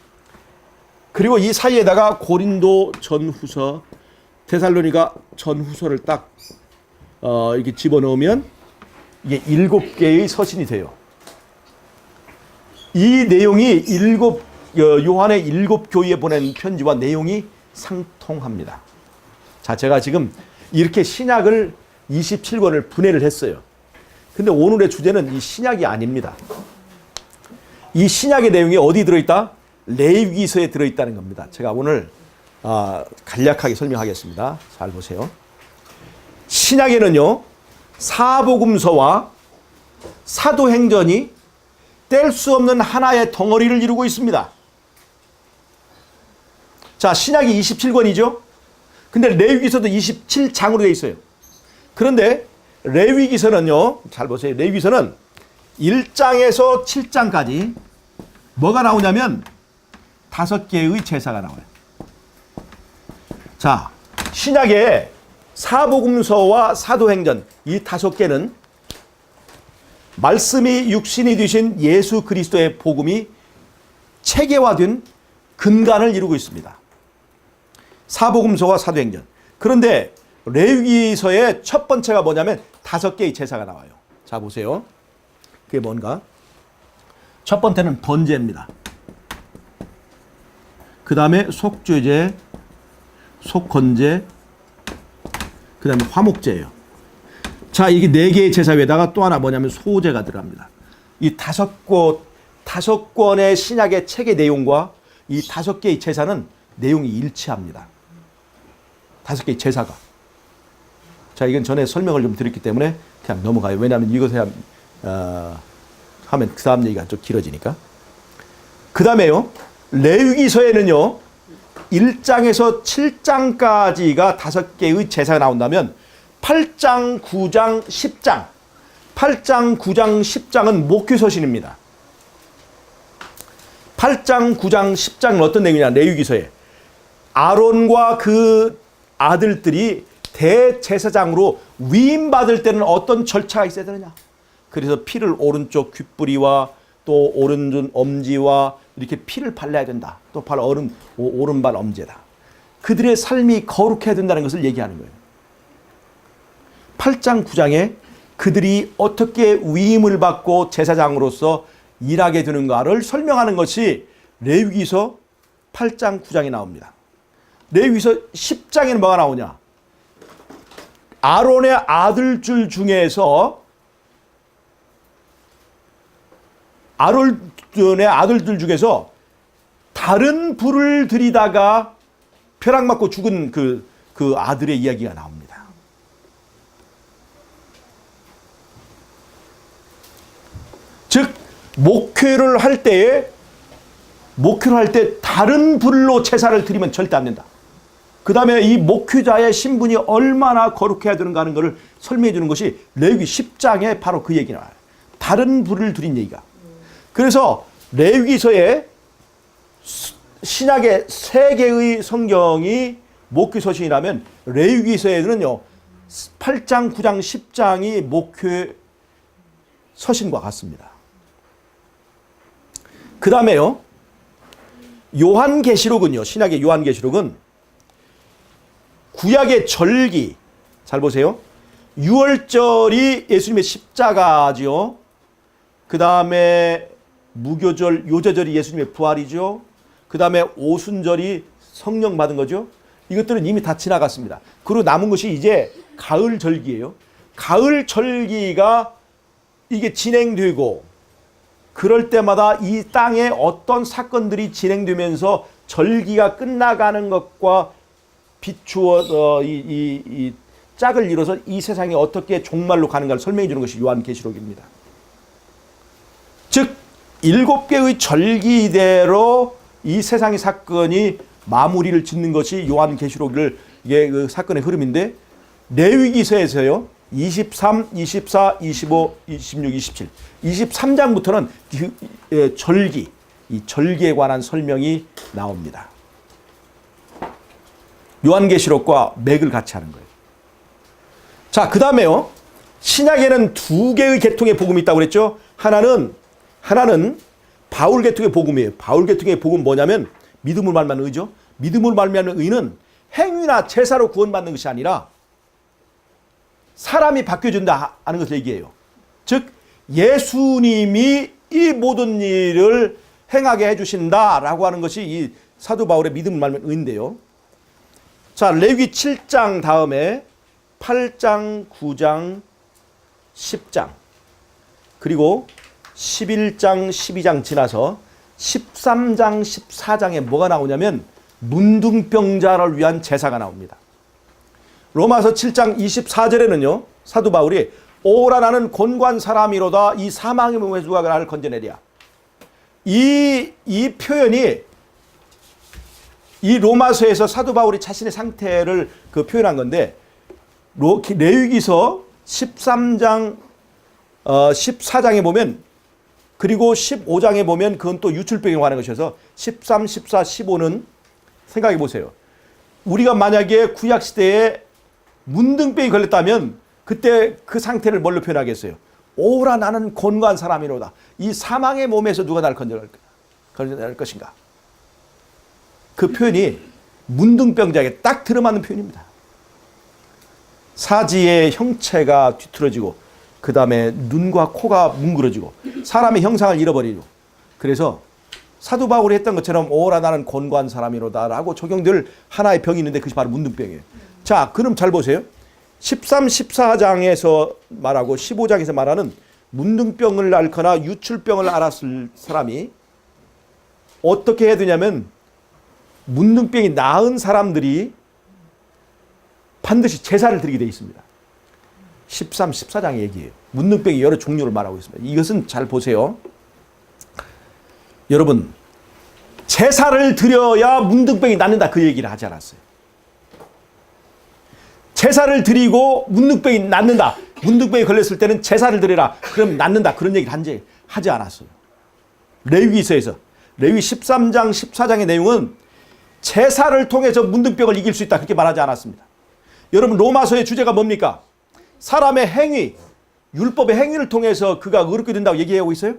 그리고 이 사이에다가 고린도 전후서, 데살로니가 전후서를 딱 이렇게 집어넣으면 이게 7개의 서신이 돼요. 이 내용이 요한의 7교회에 보낸 편지와 내용이 상통합니다. 자, 제가 지금 이렇게 신약을 27권을 분해를 했어요. 근데 오늘의 주제는 이 신약이 아닙니다. 이 신약의 내용이 어디 들어있다? 레위기서에 들어있다는 겁니다. 제가 오늘 간략하게 설명하겠습니다. 잘 보세요. 신약에는요, 사복음서와 사도행전이 뗄 수 없는 하나의 덩어리를 이루고 있습니다. 자, 신약이 27권이죠. 근데 레위기서도 27장으로 되어 있어요. 그런데 레위기서는요, 잘 보세요. 레위기서는 1장에서 7장까지 뭐가 나오냐면 5개의 제사가 나와요. 자, 신약의 사복음서와 사도행전 이 5개는 말씀이 육신이 되신 예수 그리스도의 복음이 체계화된 근간을 이루고 있습니다. 사복음서와 사도행전. 그런데 레위기서의 첫 번째가 뭐냐면 5개의 제사가 나와요. 자, 보세요. 그게 뭔가? 첫 번째는 번제입니다. 그 다음에 속죄제, 속건제, 그 다음에 화목제예요. 자, 이게 4개의 제사 외에다가 또 하나 뭐냐면 소제가 들어갑니다. 이 5권의 신약의 책의 내용과 이 5개의 제사는 내용이 일치합니다. 5개의 제사가. 자, 이건 전에 설명을 좀 드렸기 때문에 그냥 넘어가요. 왜냐하면 이것에 하면 그 다음 얘기가 좀 길어지니까. 그 다음에요, 레위기서에는요, 1장에서 7장까지가 5개의 제사가 나온다면 8장, 9장, 10장. 8장, 9장, 10장은 목회서신입니다. 8장, 9장, 10장은 어떤 내용이냐? 레위기서에 아론과 그 아들들이 대제사장으로 위임받을 때는 어떤 절차가 있어야 되느냐? 그래서 피를 오른쪽 귓부리와 또 오른쪽 엄지와 이렇게 피를 발라야 된다. 또 오른발 엄지에다. 그들의 삶이 거룩해야 된다는 것을 얘기하는 거예요. 8장, 9장에 그들이 어떻게 위임을 받고 제사장으로서 일하게 되는가를 설명하는 것이 레위기서 8장, 9장에 나옵니다. 레위기서 10장에는 뭐가 나오냐? 아론의 아들들 중에서 아론의 아들들 중에서 다른 불을 들이다가 벼락 맞고 죽은 그 아들의 이야기가 나옵니다. 즉 목회를 할 때 다른 불로 제사를 드리면 절대 안 된다. 그 다음에 이 목회자의 신분이 얼마나 거룩해야 되는가 하는 것을 설명해 주는 것이 레위기 10장에 바로 그 얘기 나와요. 다른 불을 드린 얘기가. 그래서 레위기서에 신약의 3개의 성경이 목회 서신이라면 레위기서에는요 8장, 9장, 10장이 목회 서신과 같습니다. 그 다음에요 요한계시록은요, 신약의 요한계시록은 구약의 절기, 잘 보세요. 6월절이 예수님의 십자가지요. 그 다음에 무교절, 요제절이 예수님의 부활이죠. 그 다음에 오순절이 성령 받은 거죠. 이것들은 이미 다 지나갔습니다. 그리고 남은 것이 이제 가을 절기예요. 가을 절기가 이게 진행되고 그럴 때마다 이 땅에 어떤 사건들이 진행되면서 절기가 끝나가는 것과 비추어 이 짝을 이뤄서 이 세상이 어떻게 종말로 가는가를 설명해 주는 것이 요한계시록입니다. 즉 7개의 절기대로 이 세상의 사건이 마무리를 짓는 것이 요한계시록을 이게 그 사건의 흐름인데 레위기서에서요. 23, 24, 25, 26, 27. 23장부터는 절기, 이 절기에 관한 설명이 나옵니다. 요한계시록과 맥을 같이 하는 거예요. 자, 그 다음에요. 신약에는 두 개의 계통의 복음이 있다고 그랬죠. 하나는 바울 계통의 복음이에요. 바울 계통의 복음은 뭐냐면 믿음으로 말미암는 의죠. 믿음으로 말미암는 의는 행위나 제사로 구원받는 것이 아니라 사람이 바뀌어준다 하는 것을 얘기해요. 즉 예수님이 이 모든 일을 행하게 해주신다라고 하는 것이 이 사도 바울의 믿음을 말미암는 의인데요. 자, 레위기 7장 다음에 8장, 9장, 10장 그리고 11장, 12장 지나서 13장, 14장에 뭐가 나오냐면 문둥병자를 위한 제사가 나옵니다. 로마서 7장 24절에는요. 사도 바울이 오라 나는 곤고한 사람이로다 이 사망의 몸에 누가 나를 건져내랴. 이 표현이 이 로마서에서 사도 바울이 자신의 상태를 표현한 건데 레위기서 13장 14장에 보면 그리고 15장에 보면 그건 또 유출병에 관한 것이어서 13, 14, 15는 생각해 보세요. 우리가 만약에 구약시대에 문둥병이 걸렸다면 그때 그 상태를 뭘로 표현하겠어요? 오라 나는 곤고한 사람이로다. 이 사망의 몸에서 누가 나를 건져낼 것인가? 그 표현이 문둥병자에게 딱 들어맞는 표현입니다. 사지의 형체가 뒤틀어지고 그 다음에 눈과 코가 뭉그러지고 사람의 형상을 잃어버리고 그래서 사도 바울이 했던 것처럼 오라 나는 곤고한 사람이로다 라고 적용될 하나의 병이 있는데 그것이 바로 문둥병이에요. 자, 그럼 잘 보세요. 13, 14장에서 말하고 15장에서 말하는 문둥병을 앓거나 유출병을 앓았을 사람이 어떻게 해야 되냐면 문둥병이 나은 사람들이 반드시 제사를 드리게 되어 있습니다. 13, 14장 얘기예요. 문둥병이 여러 종류를 말하고 있습니다. 이것은 잘 보세요. 여러분, 제사를 드려야 문둥병이 낫는다 그 얘기를 하지 않았어요. 제사를 드리고 문둥병이 낫는다. 문둥병이 걸렸을 때는 제사를 드려라. 그럼 낫는다. 그런 얘기를 하지 않았어요. 레위기서에서 레위 13장, 14장의 내용은 제사를 통해서 문둥병을 이길 수 있다. 그렇게 말하지 않았습니다. 여러분 로마서의 주제가 뭡니까? 사람의 행위, 율법의 행위를 통해서 그가 의롭게 된다고 얘기하고 있어요?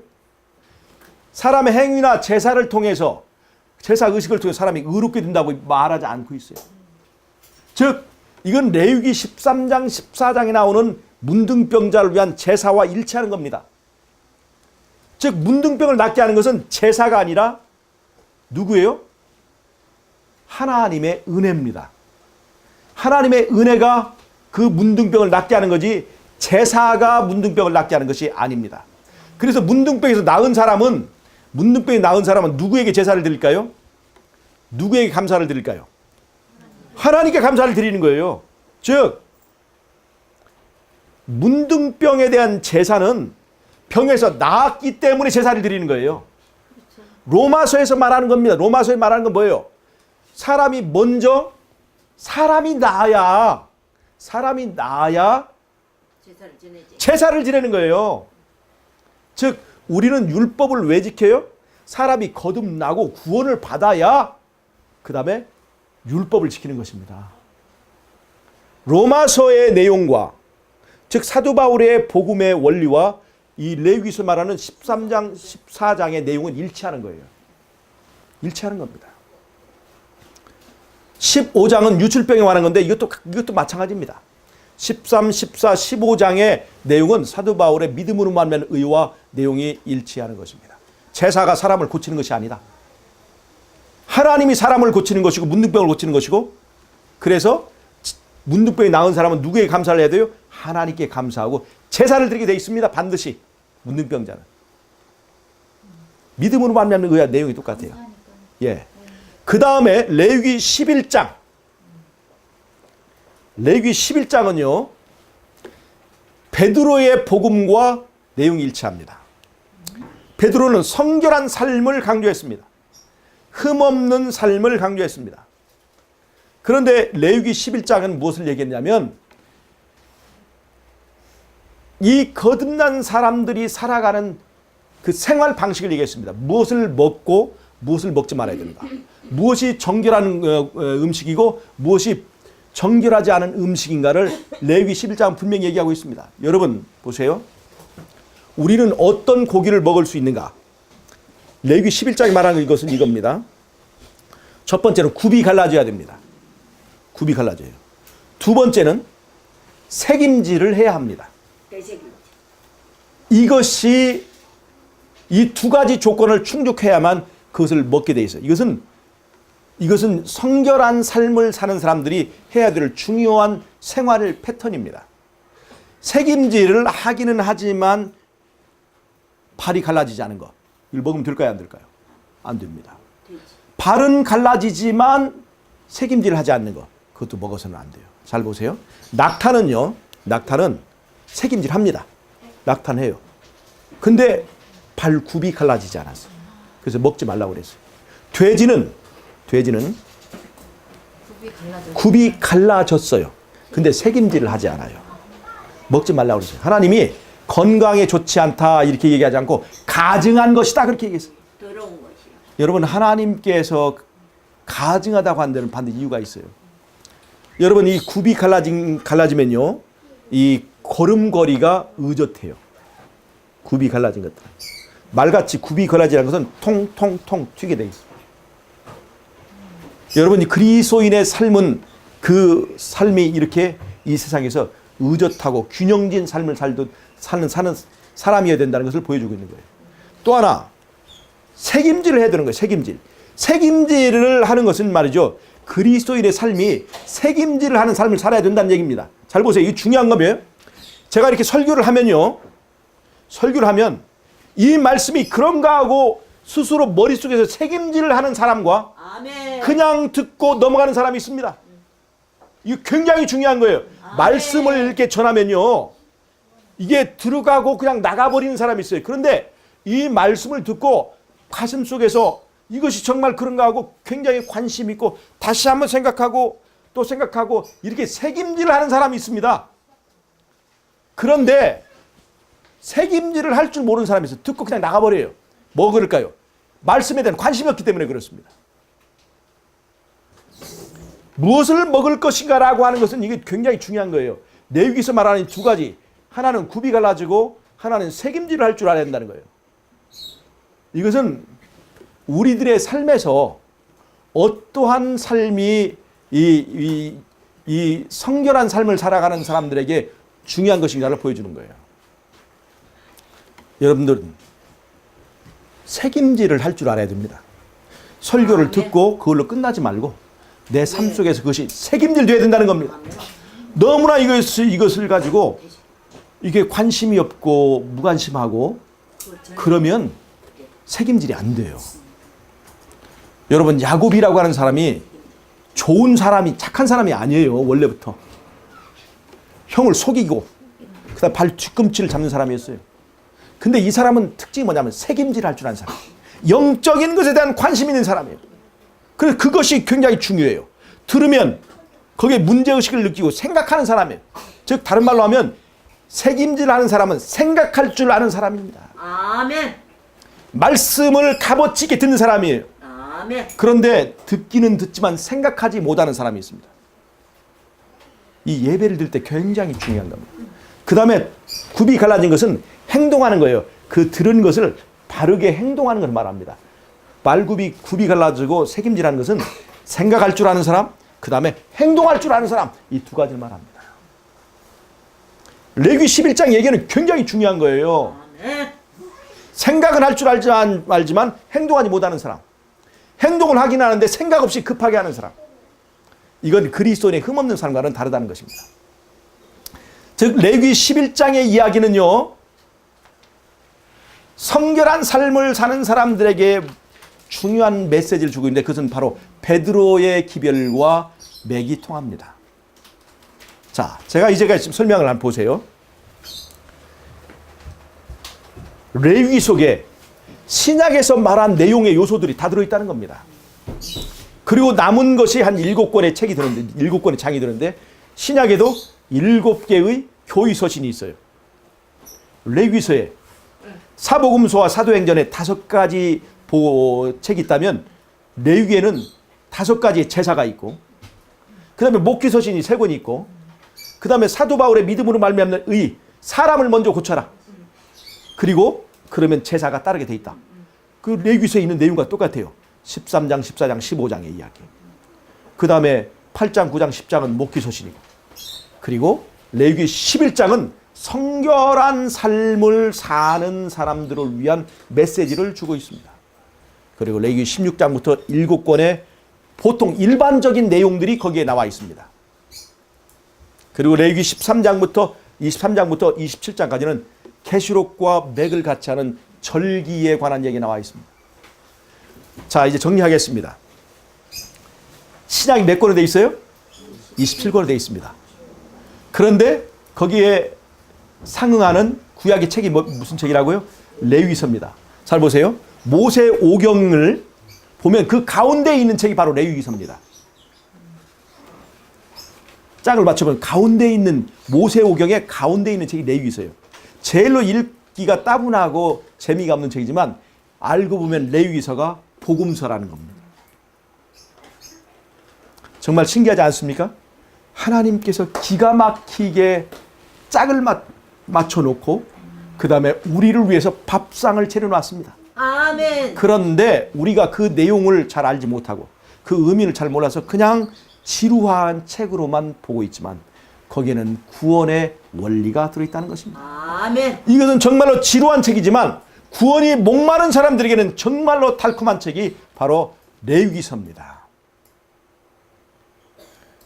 사람의 행위나 제사를 통해서 제사 의식을 통해서 사람이 의롭게 된다고 말하지 않고 있어요. 즉 이건 레위기 13장, 14장에 나오는 문둥병자를 위한 제사와 일치하는 겁니다. 즉 문둥병을 낫게 하는 것은 제사가 아니라 누구예요? 하나님의 은혜입니다. 하나님의 은혜가 그 문둥병을 낫게 하는 거지 제사가 문둥병을 낫게 하는 것이 아닙니다. 그래서 문둥병이 나은 사람은 누구에게 제사를 드릴까요? 누구에게 감사를 드릴까요? 하나님께 감사를 드리는 거예요. 즉 문둥병에 대한 제사는 병에서 나았기 때문에 제사를 드리는 거예요. 로마서에서 말하는 겁니다. 로마서에 말하는 건 뭐예요? 사람이 먼저 사람이 나아야 제사를 지내는 거예요. 즉 우리는 율법을 왜 지켜요? 사람이 거듭나고 구원을 받아야 그 다음에 율법을 지키는 것입니다. 로마서의 내용과 즉 사도 바울의 복음의 원리와 이 레위기서 말하는 13장, 14장의 내용은 일치하는 거예요. 일치하는 겁니다. 15장은 유출병에 관한 건데 이것도 마찬가지입니다. 13, 14, 15장의 내용은 사도 바울의 믿음으로 말미암는 의와 내용이 일치하는 것입니다. 제사가 사람을 고치는 것이 아니다. 하나님이 사람을 고치는 것이고 문둥병을 고치는 것이고 그래서 문둥병이 나은 사람은 누구에게 감사를 해야 돼요? 하나님께 감사하고 제사를 드리게 되어 있습니다. 반드시 문둥병자는. 믿음으로 말미암는 의와 내용이 똑같아요. 예. 그 다음에 레위기 11장. 레위기 11장은요. 베드로의 복음과 내용이 일치합니다. 베드로는 성결한 삶을 강조했습니다. 흠없는 삶을 강조했습니다. 그런데 레위기 11장은 무엇을 얘기했냐면 이 거듭난 사람들이 살아가는 그 생활 방식을 얘기했습니다. 무엇을 먹고 무엇을 먹지 말아야 된다. 무엇이 정결한 음식이고 무엇이 정결하지 않은 음식인가를 레위기 11장은 분명히 얘기하고 있습니다. 여러분 보세요. 우리는 어떤 고기를 먹을 수 있는가? 레위기 11장이 말하는 것은 이겁니다. 첫 번째는 굽이 갈라져야 됩니다. 굽이 갈라져요. 두 번째는 색임질을 해야 합니다. 이것이 이 두 가지 조건을 충족해야만 그것을 먹게 돼 있어요. 이것은 성결한 삶을 사는 사람들이 해야 될 중요한 생활 패턴입니다. 색임질을 하기는 하지만 발이 갈라지지 않은 것. 이걸 먹으면 될까요? 안 될까요? 안 됩니다. 발은 갈라지지만 색임질을 하지 않는 것. 그것도 먹어서는 안 돼요. 잘 보세요. 낙타는요. 낙타는 색임질 합니다. 낙타는 근데 발굽이 갈라지지 않았어요. 그래서 먹지 말라고 그랬어요. 돼지는 굽이 갈라졌어요. 근데 색임질을 하지 않아요. 먹지 말라고 그랬어요. 하나님이 건강에 좋지 않다 이렇게 얘기하지 않고 가증한 것이다 그렇게 얘기했어요. 더러운 것이요. 여러분 하나님께서 가증하다고 한 데는 반드시 이유가 있어요. 여러분 이 굽이 갈라지면요. 이 걸음걸이가 의젓해요. 굽이 갈라진 것들. 말같이 굽이 갈라지는 것은 통통통 튀게 돼 있어요. 여러분 이 그리스도인의 삶은 그 삶이 이렇게 이 세상에서 의젓하고 균형진 삶을 사는 사람이어야 된다는 것을 보여주고 있는 거예요. 또 하나 색임질을 해야 되는 거예요. 색임질을 하는 것은 말이죠. 그리스도인의 삶이 색임질을 하는 삶을 살아야 된다는 얘기입니다. 잘 보세요. 이게 중요한 거예요. 제가 이렇게 설교를 하면 이 말씀이 그런가 하고 스스로 머릿속에서 책임질을 하는 사람과 아멘. 그냥 듣고 넘어가는 사람이 있습니다. 이게 굉장히 중요한 거예요. 아멘. 말씀을 이렇게 전하면요. 이게 들어가고 그냥 나가버리는 사람이 있어요. 그런데 이 말씀을 듣고 가슴 속에서 이것이 정말 그런가 하고 굉장히 관심 있고 다시 한번 생각하고 또 생각하고 이렇게 책임질을 하는 사람이 있습니다. 그런데 책임질을 할 줄 모르는 사람이 있어요. 듣고 그냥 나가버려요. 뭐 그럴까요? 말씀에 대한 관심이 없기 때문에 그렇습니다. 무엇을 먹을 것인가라고 하는 것은 이게 굉장히 중요한 거예요. 레위기서 말하는 두 가지. 하나는 굽이 갈라지고 하나는 책임질을 할 줄 알아야 된다는 거예요. 이것은 우리들의 삶에서 어떠한 삶이 이 성결한 삶을 살아가는 사람들에게 중요한 것인가를 보여주는 거예요. 여러분들은 책임질을 할 줄 알아야 됩니다. 설교를 듣고 그걸로 끝나지 말고 내 삶 속에서 그것이 책임질돼야 된다는 겁니다. 너무나 이것을 가지고 이게 관심이 없고 무관심하고 그러면 책임질이 안 돼요. 여러분 야곱이라고 하는 사람이 좋은 사람이 착한 사람이 아니에요. 원래부터. 형을 속이고 그다음 발 뒤꿈치를 잡는 사람이었어요. 근데 이 사람은 특징이 뭐냐면 책임질 할 줄 아는 사람. 영적인 것에 대한 관심 있는 사람이에요. 그래서 그것이 굉장히 중요해요. 들으면 거기에 문제의식을 느끼고 생각하는 사람이에요. 즉 다른 말로 하면 책임질 하는 사람은 생각할 줄 아는 사람입니다. 아멘. 말씀을 값어치 있게 듣는 사람이에요. 아멘. 그런데 듣기는 듣지만 생각하지 못하는 사람이 있습니다. 이 예배를 드릴 때 굉장히 중요한 겁니다. 그 다음에 굽이 갈라진 것은 행동하는 거예요. 그 들은 것을 바르게 행동하는 걸 말합니다. 굽이 갈라지고 책임질하는 것은 생각할 줄 아는 사람, 그 다음에 행동할 줄 아는 사람, 이 두 가지를 말합니다. 레위기 11장 얘기는 굉장히 중요한 거예요. 아멘. 생각은 할 줄 알지만 행동하지 못하는 사람. 행동을 하긴 하는데 생각 없이 급하게 하는 사람. 이건 그리스도인의 흠없는 삶과는 다르다는 것입니다. 즉 레위기 11장의 이야기는요. 성결한 삶을 사는 사람들에게 중요한 메시지를 주고 있는데 그것은 바로 베드로의 기별과 맥이 통합니다. 자, 제가 이제 설명을 한번 보세요. 레위기 속에 신약에서 말한 내용의 요소들이 다 들어있다는 겁니다. 그리고 남은 것이 한 7권의 책이 드는데 7권의 장이 드는데 신약에도 7개의 교의 서신이 있어요. 레위서에 사복음서와 사도행전에 5가지 책이 있다면 레위기에는 5가지의 제사가 있고 그 다음에 목기서신이 3권이 있고 그 다음에 사도 바울의 믿음으로 말미암는 의 사람을 먼저 고쳐라. 그리고 그러면 제사가 따르게 돼 있다. 그 레위기서에 있는 내용과 똑같아요. 13장, 14장, 15장의 이야기. 그 다음에 8장, 9장, 10장은 목기서신이고 그리고 레위기 11장은 성결한 삶을 사는 사람들을 위한 메시지를 주고 있습니다. 그리고 레위기 16장부터 7권의 보통 일반적인 내용들이 거기에 나와 있습니다. 그리고 레위기 13장부터 27장까지는 계시록과 맥을 같이 하는 절기에 관한 얘기 나와 있습니다. 자, 이제 정리하겠습니다. 신약이 몇 권으로 되어 있어요? 27권으로 되어 있습니다. 그런데 거기에 상응하는 구약의 책이 무슨 책이라고요? 레위기서입니다. 잘 보세요. 모세 오경을 보면 그 가운데에 있는 책이 바로 레위기서입니다. 짝을 맞춰보면 가운데에 있는 모세 오경의 가운데에 있는 책이 레위기서예요. 제일로 읽기가 따분하고 재미가 없는 책이지만 알고 보면 레위기서가 복음서라는 겁니다. 정말 신기하지 않습니까? 하나님께서 기가 막히게 짝을 맞춰놓고 그 다음에 우리를 위해서 밥상을 차려놨습니다. 아멘. 그런데 우리가 그 내용을 잘 알지 못하고 그 의미를 잘 몰라서 그냥 지루한 책으로만 보고 있지만 거기에는 구원의 원리가 들어있다는 것입니다. 아멘. 이것은 정말로 지루한 책이지만 구원이 목마른 사람들에게는 정말로 달콤한 책이 바로 레위기서입니다.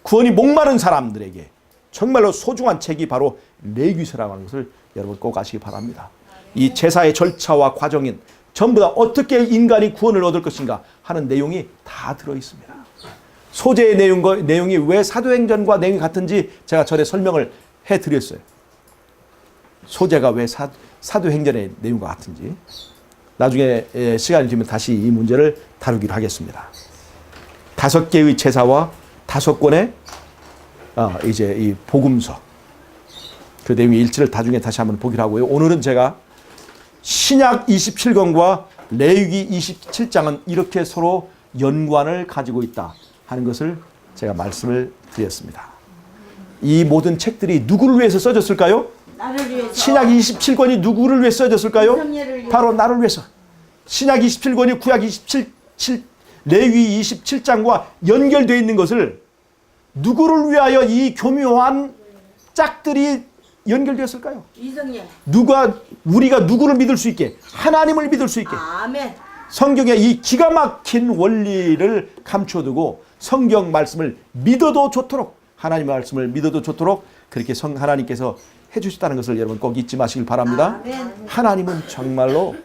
구원이 목마른 사람들에게 정말로 소중한 책이 바로 레위기서라고 하는 것을 여러분 꼭 아시기 바랍니다. 이 제사의 절차와 과정인 전부 다 어떻게 인간이 구원을 얻을 것인가 하는 내용이 다 들어있습니다. 소재의 내용이 왜 사도행전과 내용이 같은지 제가 전에 설명을 해드렸어요. 소재가 왜 사도행전의 내용과 같은지 나중에 시간이 되면 다시 이 문제를 다루기로 하겠습니다. 5개의 제사와 5권의 이제 이 복음서 그 내용의 일치를 나중에 다시 한번 보기로 하고요. 오늘은 제가 신약 27권과 레위기 27장은 이렇게 서로 연관을 가지고 있다 하는 것을 제가 말씀을 드렸습니다. 이 모든 책들이 누구를 위해서 써졌을까요? 나를 위해서. 신약 27권이 누구를 위해 써졌을까요? 성례를 위해. 바로 나를 위해서. 신약 27권이 구약 27, 레위 27장과 연결되어 있는 것을 누구를 위하여 이 교묘한 짝들이 연결되었을까요? 이성령. 우리가 누구를 믿을 수 있게, 하나님을 믿을 수 있게. 아멘. 성경에 이 기가 막힌 원리를 감춰두고 성경 말씀을 믿어도 좋도록, 하나님 말씀을 믿어도 좋도록 그렇게 하나님께서 해주셨다는 것을 여러분 꼭 잊지 마시길 바랍니다. 아멘. 하나님은 정말로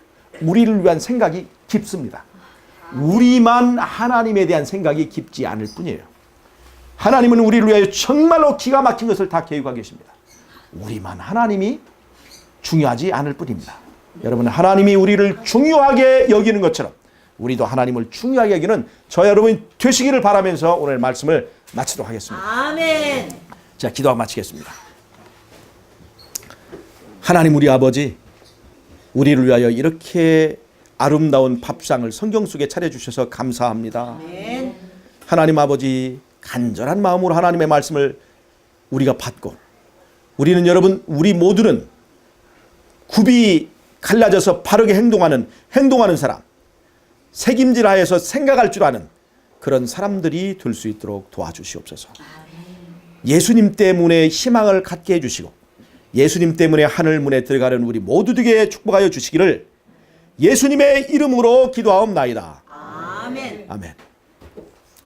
우리를 위한 생각이 깊습니다. 우리만 하나님에 대한 생각이 깊지 않을 뿐이에요. 하나님은 우리를 위하여 정말로 기가 막힌 것을 다 계획하고 계십니다. 우리만 하나님이 중요하지 않을 뿐입니다. 여러분, 하나님이 우리를 중요하게 여기는 것처럼 우리도 하나님을 중요하게 여기는 저 여러분이 되시기를 바라면서 오늘 말씀을 마치도록 하겠습니다. 아멘. 자, 기도하고 마치겠습니다. 하나님 우리 아버지, 우리를 위하여 이렇게 아름다운 밥상을 성경 속에 차려주셔서 감사합니다. 아멘. 하나님 아버지, 간절한 마음으로 하나님의 말씀을 우리가 받고 우리는 여러분, 우리 모두는 굽이 갈라져서 바르게 행동하는 사람, 책임질하여서 생각할 줄 아는 그런 사람들이 될 수 있도록 도와주시옵소서. 예수님 때문에 희망을 갖게 해주시고 예수님 때문에 하늘 문에 들어가는 우리 모두에게 축복하여 주시기를 예수님의 이름으로 기도하옵나이다. 아멘. 아멘.